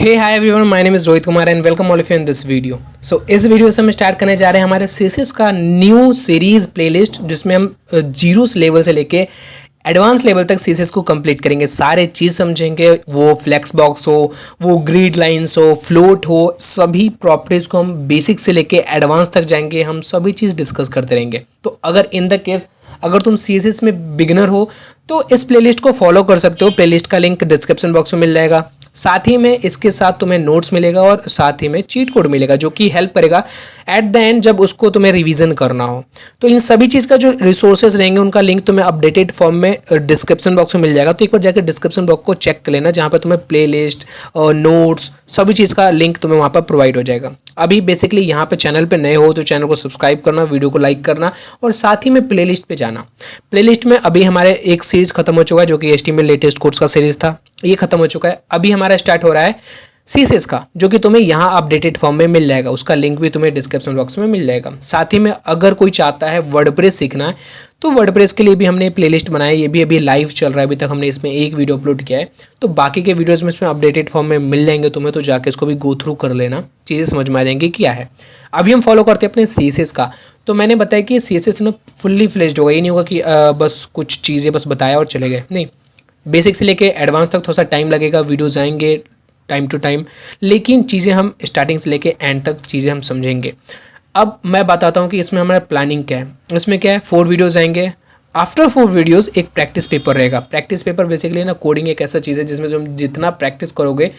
Hey hi everyone, my name is Rohit Kumar and welcome all of you in this video. So इस video से हम start करने जा रहे हैं हमारे सीएसएस का न्यू सीरीज प्लेलिस्ट, जिसमें हम जीरो लेवल से लेके एडवांस लेवल तक सीएसएस को कंप्लीट करेंगे। सारे चीज़ समझेंगे, वो फ्लेक्स बॉक्स हो, वो ग्रिड लाइंस हो, फ्लोट हो, सभी प्रॉपर्टीज़ को हम बेसिक से लेके एडवांस तक जाएंगे। हम सभी चीज़ डिस्कस करते रहेंगे। तो अगर इन द केस अगर तुम सीएसएस में बिगिनर हो तो इस प्लेलिस्ट को फॉलो कर सकते हो। प्लेलिस्ट का लिंक डिस्क्रिप्शन बॉक्स में मिल जाएगा। साथ ही में इसके साथ तुम्हें नोट्स मिलेगा और साथ ही में चीट कोड मिलेगा, जो कि हेल्प करेगा एट द एंड जब उसको तुम्हें रिवीजन करना हो। तो इन सभी चीज़ का जो रिसोर्सेज रहेंगे उनका लिंक तुम्हें अपडेटेड फॉर्म में डिस्क्रिप्शन बॉक्स में मिल जाएगा। तो एक बार जाकर डिस्क्रिप्शन बॉक्स को चेक कर लेना, जहाँ पर तुम्हें प्ले लिस्ट और नोट्स सभी चीज़ का लिंक तुम्हें वहाँ पर प्रोवाइड हो जाएगा। अभी बेसिकली यहाँ पे चैनल पे नए हो तो चैनल को सब्सक्राइब करना, वीडियो को लाइक करना और साथ ही में प्लेलिस्ट पे जाना। प्लेलिस्ट में अभी हमारे एक सीरीज खत्म हो चुका है, जो कि HTML लेटेस्ट कोर्स का सीरीज था, ये खत्म हो चुका है। अभी हमारा स्टार्ट हो रहा है सीएसएस का, जो कि तुम्हें यहाँ अपडेटेड फॉर्म में मिल जाएगा। उसका लिंक भी तुम्हें डिस्क्रिप्शन बॉक्स में मिल जाएगा। साथ ही में अगर कोई चाहता है वर्डप्रेस सीखना है तो वर्डप्रेस के लिए भी हमने प्लेलिस्ट बनाया है। ये भी अभी लाइव चल रहा है। अभी तक हमने इसमें एक वीडियो अपलोड किया है, तो बाकी के वीडियोस में इसमें अपडेटेड फॉर्म में मिल जाएंगे तुम्हें। तो जाके इसको भी गो थ्रू कर लेना, चीज़ें समझ में आ जाएंगी क्या है। अभी हम फॉलो करते हैं अपने सीएसएस का। तो मैंने बताया कि सीएसएस ना फुल्ली फ्लेज्ड होगा। ये नहीं होगा कि बस कुछ चीज़ें बस बताया और चले गए, नहीं। बेसिक से लेके एडवांस तक थोड़ा सा टाइम लगेगा, वीडियोज़ आएंगे टाइम टू टाइम, लेकिन चीज़ें हम स्टार्टिंग से लेके एंड तक चीज़ें हम समझेंगे। अब मैं बताता हूँ कि इसमें हमारा प्लानिंग क्या है। इसमें क्या है, 4 वीडियोज़ आएंगे। आफ्टर 4 वीडियोज़ एक प्रैक्टिस पेपर रहेगा। प्रैक्टिस पेपर बेसिकली ना कोडिंग एक ऐसा चीज़ है जिसमें तुम जितना प्रैक्टिस करोगे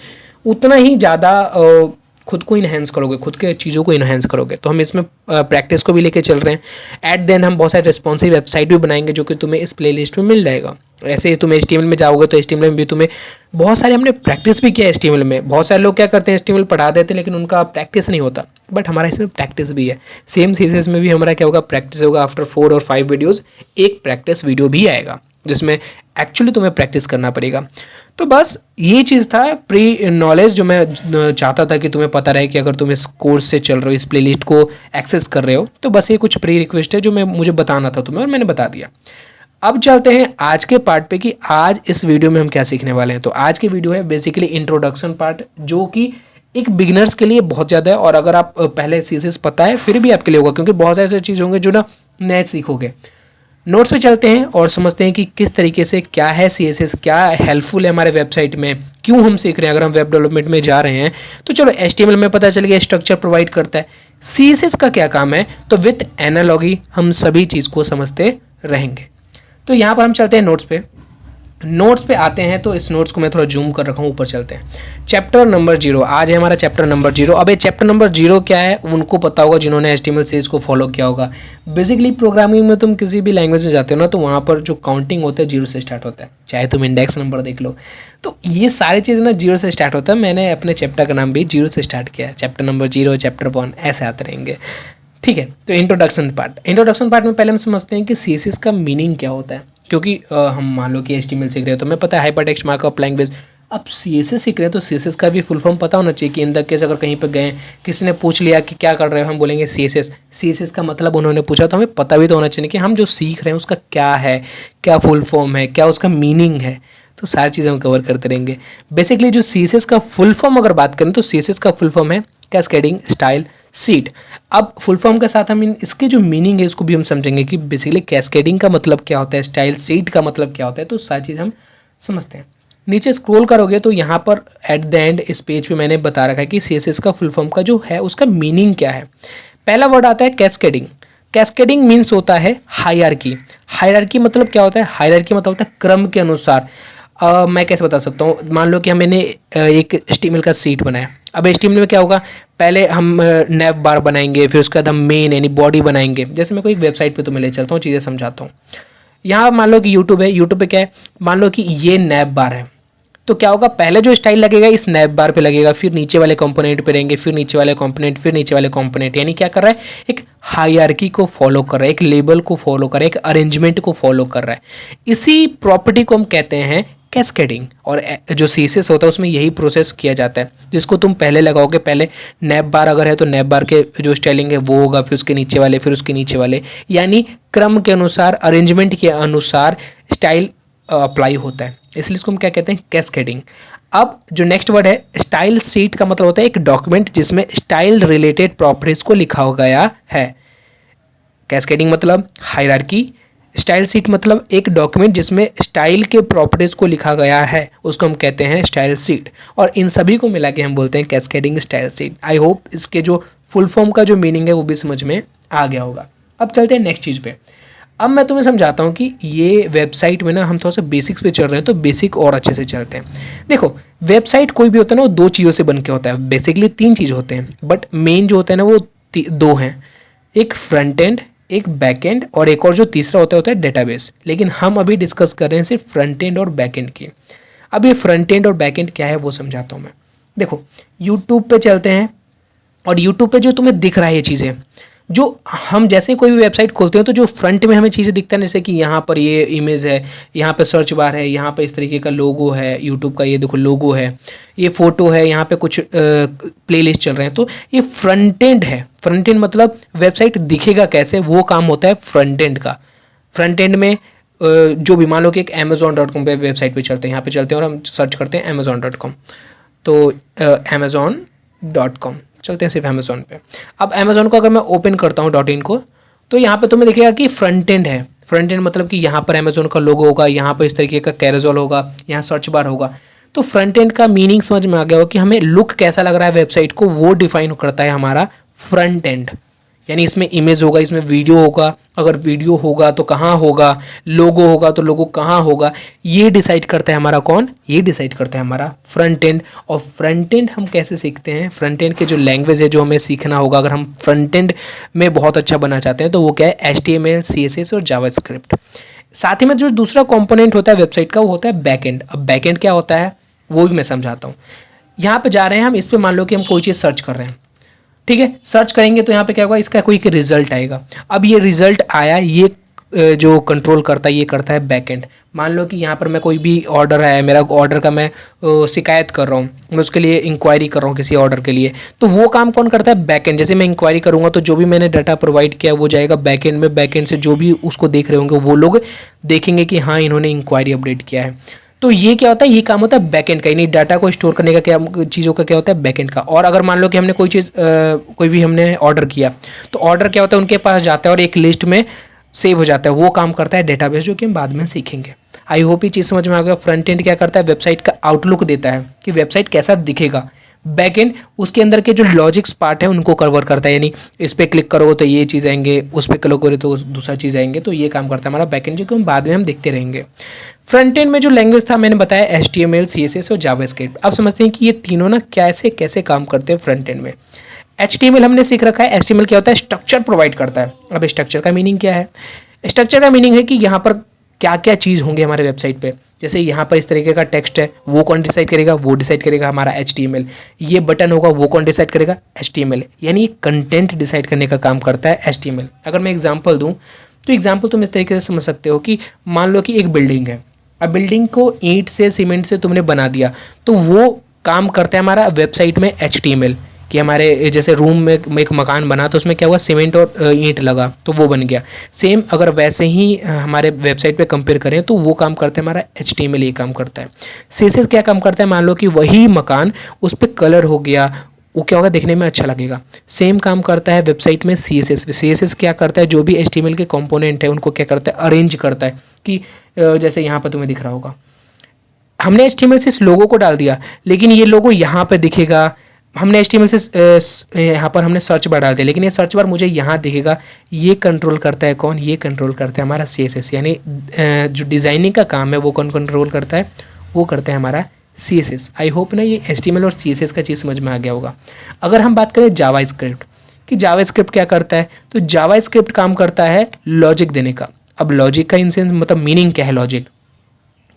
उतना ही ज़्यादा खुद को इन्हेंस करोगे, खुद के चीज़ों को इन्हेंस करोगे। तो हम इसमें प्रैक्टिस को भी लेके चल रहे हैं। एट देन हम बहुत सारे रिस्पॉन्सिव वेबसाइट भी बनाएंगे, जो कि तुम्हें इस प्लेलिस्ट में मिल जाएगा। ऐसे ही तुम HTML में जाओगे तो HTML में भी तुम्हें बहुत सारे हमने प्रैक्टिस भी किया है HTML में। बहुत सारे लोग क्या करते हैं, HTML पढ़ा देते हैं लेकिन उनका प्रैक्टिस नहीं होता, बट हमारा इसमें प्रैक्टिस भी है। सेम सीरीज में भी हमारा क्या होगा, प्रैक्टिस होगा। आफ्टर 4 और 5 वीडियोज़ एक प्रैक्टिस वीडियो भी आएगा, जिसमें एक्चुअली तुम्हें प्रैक्टिस करना पड़ेगा। तो बस ये चीज़ था प्री नॉलेज, जो मैं चाहता था कि तुम्हें पता रहे कि अगर तुम इस कोर्स से चल रहे हो, इस प्लेलिस्ट को एक्सेस कर रहे हो, तो बस ये कुछ प्री रिक्वेस्ट है जो मुझे बताना था तुम्हें, और मैंने बता दिया। अब चलते हैं आज के पार्ट पे कि आज इस वीडियो में हम क्या सीखने वाले हैं। तो आज की वीडियो है बेसिकली इंट्रोडक्शन पार्ट, जो कि एक बिगिनर्स के लिए बहुत ज़्यादा है। और अगर आप पहले सीएसएस पता है फिर भी आपके लिए होगा, क्योंकि बहुत सारे ऐसे चीज़ होंगे जो ना नए सीखोगे। नोट्स पे चलते हैं और समझते हैं कि किस तरीके से क्या है सीएसएस, क्या हेल्पफुल है हमारे वेबसाइट में, क्यों हम सीख रहे हैं। अगर हम वेब डेवलपमेंट में जा रहे हैं तो चलो HTML में पता चल गया स्ट्रक्चर प्रोवाइड करता है। सीएसएस का क्या काम है, तो विथ एनालॉजी हम सभी चीज़ को समझते रहेंगे। तो यहाँ पर हम चलते हैं नोट्स पे आते हैं। तो इस नोट्स को मैं थोड़ा जूम कर रखा हूँ, ऊपर चलते हैं। चैप्टर नंबर 0 आज है हमारा चैप्टर नंबर 0। अब ये चैप्टर नंबर 0 क्या है उनको पता होगा जिन्होंने HTML सीरीज को फॉलो किया होगा। बेसिकली प्रोग्रामिंग में तुम किसी भी लैंग्वेज में जाते हो ना, तो वहाँ पर जो काउंटिंग होता है 0 से स्टार्ट होता है। चाहे तुम इंडेक्स नंबर देख लो, तो ये सारी चीज़ ना 0 से स्टार्ट होता है। मैंने अपने चैप्टर का नाम भी 0 से स्टार्ट किया है। चैप्टर नंबर 0, चैप्टर 1 ऐसे आते रहेंगे, ठीक है। तो इंट्रोडक्शन पार्ट में पहले हम समझते हैं कि CSS का मीनिंग क्या होता है। क्योंकि हम मान लो कि HTML सीख रहे हो तो मैं पता है हाइपरटेक्स्ट मार्कअप लैंग्वेज। अब CSS सीख रहे हैं तो CSS का भी फुल फॉर्म पता होना चाहिए कि इन द केस अगर कहीं पर गए, किसी ने पूछ लिया कि क्या कर रहे हो, हम बोलेंगे CSS का मतलब उन्होंने पूछा, तो हमें पता भी तो होना चाहिए कि हम जो सीख रहे हैं उसका क्या है, क्या फुल फॉर्म है, क्या उसका मीनिंग है। तो सारी चीज़ें हम कवर करते रहेंगे। बेसिकली जो CSS का फुल फॉर्म अगर बात करें तो CSS का फुल फॉर्म है कैस्केडिंग स्टाइल शीट। अब फुल फॉर्म के साथ हम इसके जो मीनिंग है इसको भी हम समझेंगे कि बेसिकली कैस्केडिंग का मतलब क्या होता है, स्टाइल शीट का मतलब क्या होता है। तो सारी चीज़ हम समझते हैं। नीचे स्क्रॉल करोगे तो यहाँ पर एट द एंड इस पेज पे मैंने बता रखा है कि CSS का फुल फॉर्म का जो है उसका मीनिंग क्या है। पहला वर्ड आता है कैस्केडिंग। कैस्केडिंग मीन्स होता है हायरार्की। हायरार्की मतलब क्या होता है, हायरार्की मतलब होता है क्रम के अनुसार। मैं कैसे बता सकता हूँ, मान लो कि मैंने एक HTML का सीट बनाया। अब HTML में क्या होगा, पहले हम नैव बार बनाएंगे, फिर उसके बाद हम मेन यानी बॉडी बनाएंगे। जैसे मैं कोई वेबसाइट पे तुम्हें ले चलता हूँ, चीज़ें समझाता हूँ। यहाँ मान लो कि यूट्यूब है, यूट्यूब पे क्या है, मान लो कि ये नैव बार है। तो क्या होगा, पहले जो स्टाइल लगेगा इस नैव बार पे लगेगा, फिर नीचे वाले कंपोनेंट पे रहेंगे, फिर नीचे वाले कंपोनेंट, फिर नीचे वाले कंपोनेंट। यानी क्या कर रहा है, एक हायरार्की को फॉलो कर रहा है, एक लेबल को फॉलो कर रहा है, एक अरेंजमेंट को फॉलो कर रहा है। इसी प्रॉपर्टी को हम कहते हैं कैस्केडिंग। और जो CSS होता है उसमें यही प्रोसेस किया जाता है, जिसको तुम पहले लगाओगे। पहले नैव बार अगर है तो नैव बार के जो स्टाइलिंग है वो होगा, फिर उसके नीचे वाले, फिर उसके नीचे वाले, यानी क्रम के अनुसार, अरेंजमेंट के अनुसार स्टाइल अप्लाई होता है। इसलिए इसको हम क्या कहते हैं, कैस्केडिंग। अब जो नेक्स्ट वर्ड है स्टाइल शीट का मतलब होता है एक डॉक्यूमेंट जिसमें स्टाइल रिलेटेड प्रॉपर्टीज को लिखा गया है। कैस्केडिंग मतलब हायरार्की, स्टाइल शीट मतलब एक डॉक्यूमेंट जिसमें स्टाइल के प्रॉपर्टीज को लिखा गया है, उसको हम कहते हैं स्टाइल शीट। और इन सभी को मिला के हम बोलते हैं cascading style sheet. I hope इसके जो फुल फॉर्म का जो मीनिंग है वो भी समझ में आ गया होगा। अब चलते हैं नेक्स्ट चीज़ पे। अब मैं तुम्हें समझाता हूँ कि ये वेबसाइट में ना हम थोड़ा सा बेसिक्स पे चल रहे हैं, तो बेसिक और अच्छे से चलते हैं। देखो, वेबसाइट कोई भी होता है ना वो दो चीज़ों से बन के होता है, बेसिकली तीन चीज़ होते हैं, बट मेन जो होता है ना वो दो हैं, एक फ्रंट एंड, एक बैक एंड, और एक और जो तीसरा होता है डेटाबेस। लेकिन हम अभी डिस्कस कर रहे हैं सिर्फ फ्रंट एंड और बैक एंड की। अब ये फ्रंट एंड और बैक एंड क्या है वो समझाता हूँ मैं। देखो, यूट्यूब पे चलते हैं और यूट्यूब पे जो तुम्हें दिख रहा है ये चीज़ें, जो हम जैसे कोई भी वेबसाइट खोलते हैं तो जो फ्रंट में हमें चीज़ें दिखता है, जैसे कि यहाँ पर ये इमेज है, यहाँ पे सर्च बार है, यहाँ पे इस तरीके का लोगो है यूट्यूब का, ये देखो लोगो है, ये फ़ोटो है, यहाँ पे कुछ प्लेलिस्ट चल रहे हैं, तो ये फ्रंट एंड है। फ्रंट एंड मतलब वेबसाइट दिखेगा कैसे, वो काम होता है फ्रंट एंड का। फ्रंट एंड में जो भी मान लो कि एक amazon.com पे वेबसाइट पे चलते हैं, यहाँ पे चलते हैं और हम सर्च करते हैं amazon.com, तो amazon.com चलते हैं सिर्फ अमेज़ॉन पे। अब अमेज़ॉन को अगर मैं ओपन करता हूँ .in को, तो यहाँ पे तुम्हें दिखेगा कि फ्रंट एंड है। फ्रंट एंड मतलब कि यहाँ पर अमेज़ॉन का लोगो होगा, यहाँ पर इस तरीके का कैरोसेल होगा, यहाँ सर्च बार होगा। तो फ्रंट एंड का मीनिंग समझ में आ गया हो कि हमें लुक कैसा लग रहा है वेबसाइट को, वो डिफाइन करता है हमारा फ्रंट एंड। यानी इसमें इमेज होगा, इसमें वीडियो होगा, अगर वीडियो होगा तो कहाँ होगा, लोगो होगा तो लोगो कहाँ होगा, ये डिसाइड करता है हमारा कौन, ये डिसाइड करता है हमारा फ्रंट एंड। और फ्रंट एंड हम कैसे सीखते हैं, फ्रंट एंड के जो लैंग्वेज है जो हमें सीखना होगा अगर हम फ्रंट एंड में बहुत अच्छा बनना चाहते हैं, तो वो क्या है, HTML, CSS और जावास्क्रिप्ट। साथ ही में जो दूसरा कंपोनेंट होता है वेबसाइट का वो होता है बैक एंड। अब बैक एंड क्या होता है वो भी मैं समझाता हूँ। यहाँ पे जा रहे हैं हम, इस पर मान लो कि हम कोई चीज़ सर्च कर रहे हैं, ठीक है, सर्च करेंगे तो यहाँ पे क्या होगा, इसका कोई रिजल्ट आएगा। अब ये रिजल्ट आया, ये जो कंट्रोल करता है ये करता है बैकएंड। मान लो कि यहाँ पर मैं कोई भी ऑर्डर है, मेरा ऑर्डर का मैं शिकायत कर रहा हूँ, मैं उसके लिए इंक्वायरी कर रहा हूँ किसी ऑर्डर के लिए, तो वो काम कौन करता है, बैकएंड। जैसे मैं इंक्वायरी करूँगा तो जो भी मैंने डाटा प्रोवाइड किया वो जाएगा बैकएंड में, बैकएंड से जो भी उसको देख रहे होंगे वो लोग देखेंगे कि हाँ इन्होंने इंक्वायरी अपडेट किया है। तो ये क्या होता है, ये काम होता है बैकएंड का, यानी डाटा को स्टोर करने का क्या चीज़ों का क्या होता है, बैकएंड का। और अगर मान लो कि हमने कोई चीज़ कोई भी हमने ऑर्डर किया, तो ऑर्डर क्या होता है, उनके पास जाता है और एक लिस्ट में सेव हो जाता है, वो काम करता है डेटाबेस, जो कि हम बाद में सीखेंगे। आई होप ये चीज़ समझ में आ गया। फ्रंट एंड क्या करता है, वेबसाइट का आउटलुक देता है कि वेबसाइट कैसा दिखेगा। बैक एंड उसके अंदर के जो लॉजिक्स पार्ट है उनको कवर करता है, यानी इस पर क्लिक करो तो ये चीज़ आएंगे, उस पर क्लिक करो तो दूसरा चीज़ आएंगे, तो ये काम करता है हमारा बैक एंड, जो कि हम बाद में हम देखते रहेंगे। फ्रंट एंड में जो लैंग्वेज था मैंने बताया HTML, CSS और जावास्क्रिप्ट। अब समझते हैं कि ये तीनों ना कैसे कैसे काम करते हैं फ्रंट एंड में। HTML हमने सीख रखा है, HTML क्या होता है, स्ट्रक्चर प्रोवाइड करता है। अब स्ट्रक्चर का मीनिंग क्या है, स्ट्रक्चर का मीनिंग है कि यहाँ पर क्या क्या चीज़ होंगे हमारे वेबसाइट पे। जैसे यहाँ पर इस तरीके का टेक्स्ट है, वो कौन डिसाइड करेगा, वो डिसाइड करेगा हमारा HTML। ये बटन होगा, वो कौन डिसाइड करेगा, HTML। यानी कंटेंट डिसाइड करने का काम करता है HTML। अगर मैं एग्जांपल दूँ तो एग्जांपल तुम इस तरीके से समझ सकते हो कि मान लो कि एक बिल्डिंग है, अब बिल्डिंग को ईंट से सीमेंट से तुमने बना दिया, तो वो काम करता है हमारा वेबसाइट में HTML, कि हमारे जैसे रूम में एक मकान बना तो उसमें क्या हुआ, सीमेंट और ईंट लगा तो वो बन गया। सेम अगर वैसे ही हमारे वेबसाइट पे कंपेयर करें तो वो काम करता है हमारा HTML, ये काम करता है। CSS क्या काम करता है, मान लो कि वही मकान उस पर कलर हो गया, वो क्या होगा, देखने में अच्छा लगेगा। सेम काम करता है वेबसाइट में CSS क्या करता है, जो भी HTML के कंपोनेंट है उनको क्या करता है, अरेंज करता है। कि जैसे यहाँ पर तुम्हें दिख रहा होगा, हमने HTML से इस लोगो को डाल दिया, लेकिन ये लोगो यहाँ पर दिखेगा। हमने HTML से यहाँ पर हमने सर्च बार डाल दिया, लेकिन ये सर्च बार मुझे यहाँ दिखेगा। ये कंट्रोल करता है कौन, ये कंट्रोल करता है हमारा CSS। यानी जो डिज़ाइनिंग का काम है वो कौन कंट्रोल करता है, वो करता है हमारा CSS। आई होप ना ये HTML और CSS का चीज़ समझ में आ गया होगा। अगर हम बात करें जावास्क्रिप्ट कि जावास्क्रिप्ट क्या करता है, तो जावास्क्रिप्ट काम करता है लॉजिक देने का। अब लॉजिक का इन सेंस मतलब मीनिंग क्या है,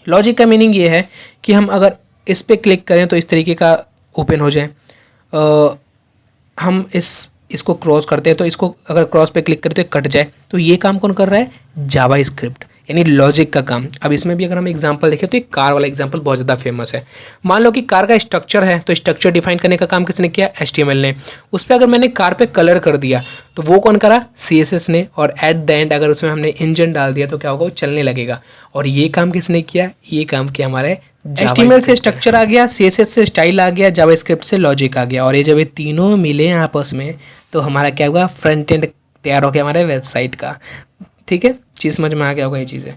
लॉजिक का मीनिंग ये है कि हम अगर इस पर क्लिक करें तो इस तरीके का ओपन हो जाए, हम इसको क्रॉस करते हैं तो इसको अगर क्रॉस पे क्लिक करें तो कट जाए, तो ये काम कौन कर रहा है, जावास्क्रिप्ट, यानी लॉजिक का काम। अब इसमें भी अगर हम एग्जांपल देखें तो एक कार वाला एग्जांपल बहुत ज़्यादा फेमस है। मान लो कि कार का स्ट्रक्चर है, तो स्ट्रक्चर डिफाइन करने का काम किसने किया, HTML ने। उस पर अगर मैंने कार पे कलर कर दिया तो वो कौन करा, CSS ने। और एट द एंड अगर उसमें हमने इंजन डाल दिया तो क्या होगा, वो चलने लगेगा। और ये काम किसने किया, ये काम किया हमारे HTML से स्ट्रक्चर आ गया, CSS से स्टाइल आ गया, जावास्क्रिप्ट से लॉजिक आ गया, और ये जब ये तीनों मिले आपस में तो हमारा क्या होगा, फ्रंट एंड तैयार हो गया हमारे वेबसाइट का। ठीक है, चीज़ समझ में आ गया होगा ये चीज़ें।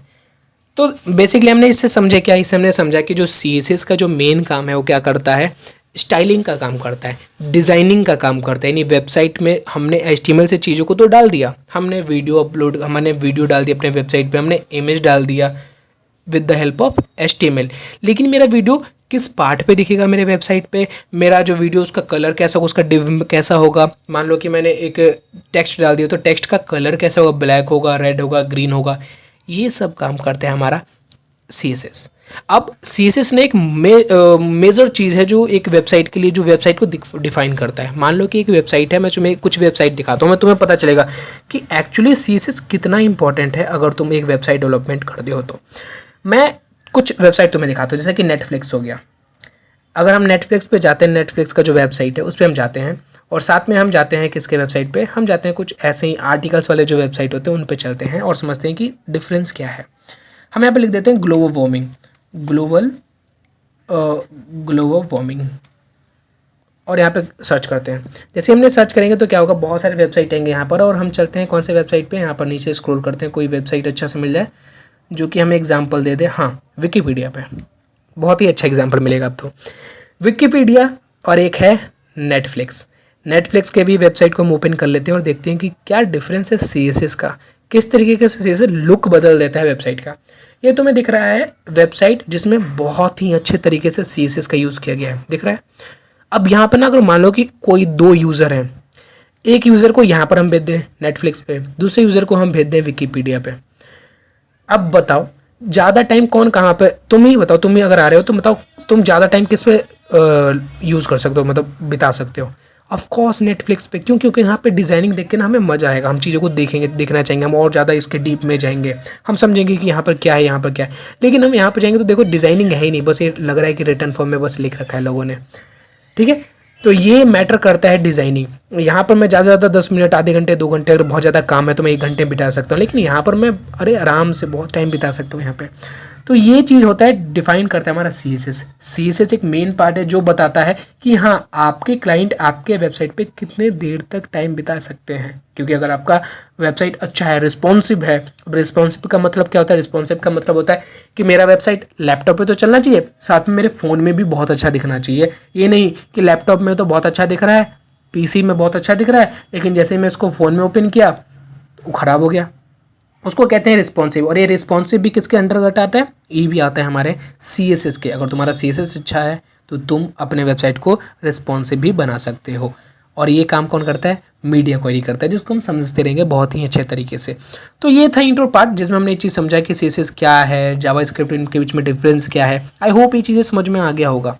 तो बेसिकली हमने इससे समझा क्या, इससे हमने समझा कि जो CSS का जो मेन काम है वो क्या करता है, स्टाइलिंग का काम करता है, डिज़ाइनिंग का काम करता है। यानी वेबसाइट में हमने HTML से चीज़ों को तो डाल दिया, हमने वीडियो डाल दी अपने वेबसाइट पे, हमने इमेज डाल दिया with the help of HTML। लेकिन मेरा वीडियो किस पार्ट पे दिखेगा मेरे वेबसाइट पे, मेरा जो वीडियो उसका कलर कैसा होगा, उसका डिव कैसा होगा। मान लो कि मैंने एक टेक्स्ट डाल दिया तो टेक्स्ट का कलर कैसा होगा, ब्लैक होगा, रेड होगा, ग्रीन होगा, ये सब काम करता है हमारा CSS। अब CSS ने एक मेजर चीज़ है जो एक वेबसाइट के लिए, जो वेबसाइट को डिफाइन करता है। मान लो कि एक वेबसाइट है, मैं तुम्हें कुछ वेबसाइट दिखाता हूँ, मैं तुम्हें पता चलेगा कि एक्चुअली CSS कितना इंपॉर्टेंट है अगर तुम एक वेबसाइट डेवलपमेंट करते हो तो। मैं कुछ वेबसाइट तुम्हें दिखाता हूँ, जैसे कि नेटफ्लिक्स हो गया। अगर हम नेटफ्लिक्स पे जाते हैं, नेटफ्लिक्स का जो वेबसाइट है उस पर हम जाते हैं, और साथ में हम जाते हैं किसके वेबसाइट पे, हम जाते हैं कुछ ऐसे ही आर्टिकल्स वाले जो वेबसाइट होते हैं उन पे चलते हैं और समझते हैं कि डिफरेंस क्या है। हम यहाँ पे लिख देते हैं ग्लोबल वार्मिंग, और यहाँ पे सर्च करते हैं। जैसे हमने सर्च करेंगे तो क्या होगा, बहुत सारे वेबसाइट आएंगे यहाँ पर, और हम चलते हैं कौन से वेबसाइट पे, यहाँ पर नीचे स्क्रॉल करते हैं, कोई वेबसाइट अच्छा से मिल जाए जो कि हमें एग्जाम्पल दे दे। हाँ, विकीपीडिया पे बहुत ही अच्छा एग्जाम्पल मिलेगा अब तो, विकीपीडिया, और एक है नेटफ्लिक्स के भी वेबसाइट को हम ओपन कर लेते हैं और देखते हैं कि क्या डिफरेंस है CSS का, किस तरीके से CSS लुक बदल देता है वेबसाइट का। ये तुम्हें दिख रहा है वेबसाइट जिसमें बहुत ही अच्छे तरीके से CSS का यूज़ किया गया है, दिख रहा है। अब यहाँ पर ना, अगर मान लो कि कोई 2 यूज़र हैं, एक यूज़र को यहाँ पर हम भेज दें नेटफ्लिक्स पे, दूसरे यूज़र को हम भेज दें विकीपीडिया पे। अब बताओ ज़्यादा टाइम कौन कहाँ पे, तुम ही बताओ, तुम ही अगर आ रहे हो तो बताओ तुम ज़्यादा टाइम किस पे यूज़ कर सकते हो, मतलब बिता सकते हो। ऑफ कोर्स नेटफ्लिक्स पे। क्यों? क्योंकि यहाँ पे डिज़ाइनिंग देख के ना हमें मज़ा आएगा, हम चीज़ों को देखेंगे, देखना चाहेंगे, हम और ज़्यादा इसके डीप में जाएंगे, हम समझेंगे कि यहाँ पर क्या है, यहाँ पर क्या है। लेकिन हम यहाँ पर जाएंगे तो देखो डिज़ाइनिंग है ही नहीं, बस ये लग रहा है कि रिटर्न फॉर्म में बस लिख रखा है लोगों ने। ठीक है, तो ये मैटर करता है डिज़ाइनिंग। यहाँ पर मैं ज़्यादा से ज़्यादा 10 मिनट, आधे घंटे, 2 घंटे, अगर बहुत ज़्यादा काम है तो मैं 1 घंटे बिता सकता हूँ, लेकिन यहाँ पर मैं आराम से बहुत टाइम बिता सकता हूँ यहाँ पे। तो ये चीज़ होता है, डिफाइन करता है हमारा CSS एक मेन पार्ट है जो बताता है कि हाँ आपके क्लाइंट आपके वेबसाइट पे कितने देर तक टाइम बिता सकते हैं। क्योंकि अगर आपका वेबसाइट अच्छा है, रिस्पॉन्सिव है, रिस्पॉन्सिव का मतलब क्या होता है, रिस्पॉन्सिव का मतलब होता है कि मेरा वेबसाइट लैपटॉप पे तो चलना चाहिए, साथ में मेरे फ़ोन में भी बहुत अच्छा दिखना चाहिए। ये नहीं कि लैपटॉप में तो बहुत अच्छा दिख रहा है, PC में बहुत अच्छा दिख रहा है, लेकिन जैसे ही मैं इसको फ़ोन में ओपन किया वो ख़राब हो गया। उसको कहते हैं रिस्पॉन्सिव। और ये रिस्पॉन्सिव भी किसके अंतर्गत आता है, ये भी आता है हमारे CSS के। अगर तुम्हारा CSS अच्छा है तो तुम अपने वेबसाइट को रिस्पॉन्सिव भी बना सकते हो। और ये काम कौन करता है, मीडिया क्वेरी करता है, जिसको हम समझते रहेंगे बहुत ही अच्छे तरीके से। तो ये था इंट्रो पार्ट जिसमें हमने ये चीज़ समझा कि CSS क्या है, जावास्क्रिप्ट, इनके बीच में डिफरेंस क्या है। आई होप ये चीज़ें समझ में आ गया होगा।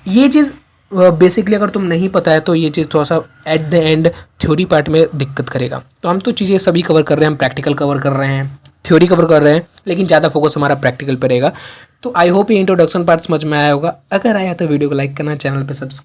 ये चीज़ बेसिकली अगर तुम नहीं पता है तो ये चीज़ थोड़ा सा at the end theory part में दिक्कत करेगा। तो हम तो चीज़ें सभी कवर कर रहे हैं, हम प्रैक्टिकल कवर कर रहे हैं, थ्योरी कवर कर रहे हैं, लेकिन ज़्यादा फोकस हमारा प्रैक्टिकल पर रहेगा। तो आई होप ये इंट्रोडक्शन पार्ट समझ में आया होगा। अगर आया तो वीडियो को लाइक करना, चैनल पर सब्सक्राइब